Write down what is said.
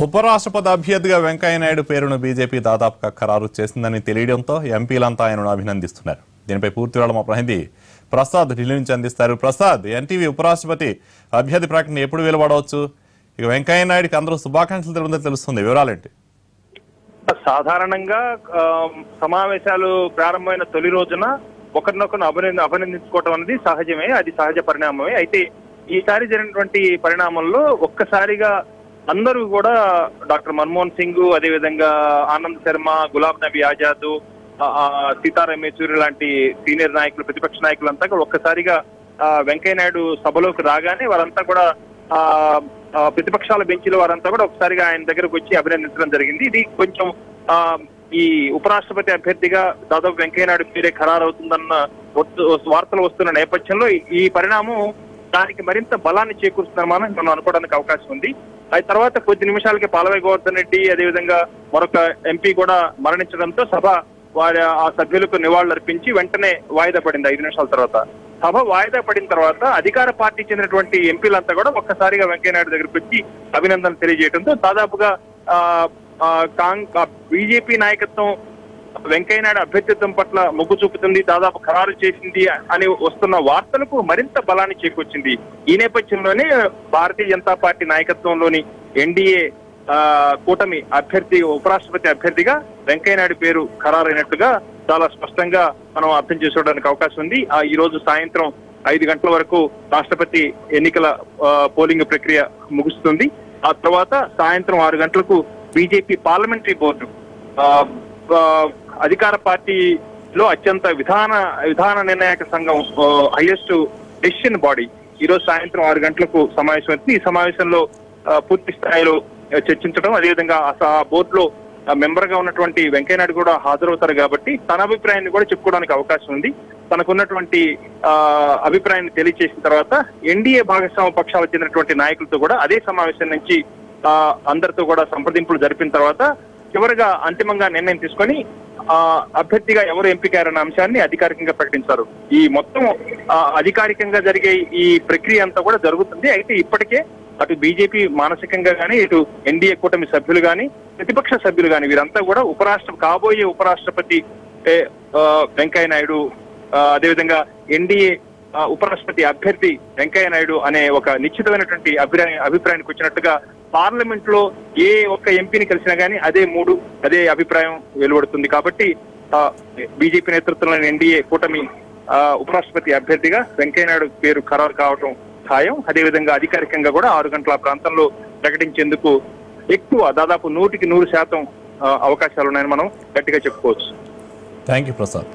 ఉపరాష్ట్రపతి అభ్యర్థిగా వెంకయ్యనాయుడు పేరును బీజేపీ దాదాపుగా ఖరారు చేసిందని తెలియడంతో ఎంపీలంతా ఆయనను అభినందిస్తున్నారు. దీనిపై పూర్తి వివరాలు మా ప్రతినిధి ప్రసాద్ ఢిల్లీ నుంచి అందిస్తారు. ప్రసాద్, ఎన్టీవీ ఉపరాష్ట్రపతి అభ్యర్థి ప్రకటన ఎప్పుడు వెలువడవచ్చు? ఇక వెంకయ్యనాయుడికి అందరూ శుభాకాంక్షలు తెలుపుతుందని తెలుస్తుంది, వివరాలేంటి? సాధారణంగా సమావేశాలు ప్రారంభమైన తొలి రోజున ఒకరినొకరు అభినందించుకోవటం అనేది సహజమే, అది సహజ పరిణామమే. అయితే ఈసారి జరిగినటువంటి పరిణామంలో ఒక్కసారిగా అందరూ కూడా డాక్టర్ మన్మోహన్ సింగ్, అదేవిధంగా ఆనంద్ శర్మ, గులాబ్ నబీ ఆజాద్, సీతారాం యేచూరి లాంటి సీనియర్ నాయకులు, ప్రతిపక్ష నాయకులంతా కూడా ఒక్కసారిగా వెంకయ్యనాయుడు సభలోకి రాగానే వారంతా కూడా ప్రతిపక్షాల బెంచ్లో వారంతా కూడా ఒకసారిగా ఆయన దగ్గరకు వచ్చి అభినందించడం జరిగింది. ఇది కొంచెం ఈ ఉపరాష్ట్రపతి అభ్యర్థిగా దాదాపు వెంకయ్యనాయుడు పేరే ఖరారవుతుందన్న వార్తలు వస్తున్న నేపథ్యంలో ఈ పరిణామం దానికి మరింత బలాన్ని చేకూరుస్తుందని మనం అనుకోవడానికి అవకాశం ఉంది. ఆ తర్వాత కొద్ది నిమిషాలకి పాలవై గోవర్ధన్ రెడ్డి, అదేవిధంగా మరొక ఎంపీ కూడా మరణించడంతో సభ ఆ సభ్యులకు నివాళులర్పించి వెంటనే వాయిదా పడింది. 5 నిమిషాల తర్వాత సభ వాయిదా పడిన తర్వాత అధికార పార్టీ చెందినటువంటి ఎంపీలంతా కూడా ఒక్కసారిగా వెంకయ్యనాయుడు దగ్గరికి వచ్చి అభినందనలు తెలియజేయడంతో దాదాపుగా బీజేపీ నాయకత్వం వెంకయ్యనాయుడు అభ్యర్థిత్వం పట్ల మొగ్గు చూపుతుంది, దాదాపు ఖరారు చేసింది అని వస్తున్న వార్తలకు మరింత బలాన్ని చేకూర్చింది. ఈ నేపథ్యంలోనే భారతీయ జనతా పార్టీ నాయకత్వంలోని ఎన్డీఏ కూటమి అభ్యర్థి, ఉపరాష్ట్రపతి అభ్యర్థిగా వెంకయ్యనాయుడు పేరు ఖరారైనట్టుగా చాలా స్పష్టంగా మనం అర్థం చేసుకోవడానికి అవకాశం ఉంది. ఈ రోజు సాయంత్రం 5 గంటల వరకు రాష్ట్రపతి ఎన్నికల పోలింగ్ ప్రక్రియ ముగుస్తుంది. ఆ తర్వాత సాయంత్రం 6 గంటలకు బీజేపీ పార్లమెంటరీ బోర్డు, అధికార పార్టీలో అత్యంత విధాన నిర్ణాయక సంఘం, హైయెస్ట్ డెసిషన్ బాడీ, ఈ రోజు సాయంత్రం 6 గంటలకు సమావేశమవుతుంది. ఈ సమావేశంలో పూర్తి స్థాయిలో చర్చించడం, అదేవిధంగా ఆ బోర్డులో మెంబర్ గా ఉన్నటువంటి వెంకయ్యనాయుడు కూడా హాజరవుతారు కాబట్టి తన అభిప్రాయాన్ని కూడా చెప్పుకోవడానికి అవకాశం ఉంది. తనకున్నటువంటి అభిప్రాయాన్ని తెలియజేసిన తర్వాత ఎన్డీఏ భాగస్వామ్య పక్షాలకు చెందినటువంటి నాయకులతో కూడా అదే సమావేశం నుంచి అందరితో కూడా సంప్రదింపులు జరిపిన తర్వాత చివరిగా అంతిమంగా నిర్ణయం తీసుకొని అభ్యర్థిగా ఎవరు ఎంపికయ్యారన్న అంశాన్ని అధికారికంగా ప్రకటించారు. ఈ మొత్తం అధికారికంగా జరిగే ఈ ప్రక్రియ అంతా కూడా జరుగుతుంది. అయితే ఇప్పటికే అటు బీజేపీ మానసికంగా కానీ, ఇటు ఎన్డీఏ కూటమి సభ్యులు కానీ, ప్రతిపక్ష సభ్యులు కానీ వీరంతా కూడా కాబోయే ఉపరాష్ట్రపతి వెంకయ్యనాయుడు, అదేవిధంగా ఎన్డీఏ ఉపరాష్ట్రపతి అభ్యర్థి వెంకయ్యనాయుడు అనే ఒక నిశ్చితమైనటువంటి అభిప్రాయానికి వచ్చినట్టుగా పార్లమెంట్ లో ఏ ఒక్క ఎంపీని కలిసినా గానీ అదే అభిప్రాయం వెలువడుతుంది. కాబట్టి బీజేపీ నేతృత్వంలోని ఎన్డీఏ కూటమి ఉపరాష్ట్రపతి అభ్యర్థిగా వెంకయ్యనాయుడు పేరు ఖరారు కావడం ఖాయం. అదేవిధంగా అధికారికంగా కూడా 6 గంటల ప్రాంతంలో ప్రకటించేందుకు ఎక్కువ, దాదాపు 100% అవకాశాలు ఉన్నాయని మనం గట్టిగా చెప్పుకోవచ్చు. Thank you Prasad.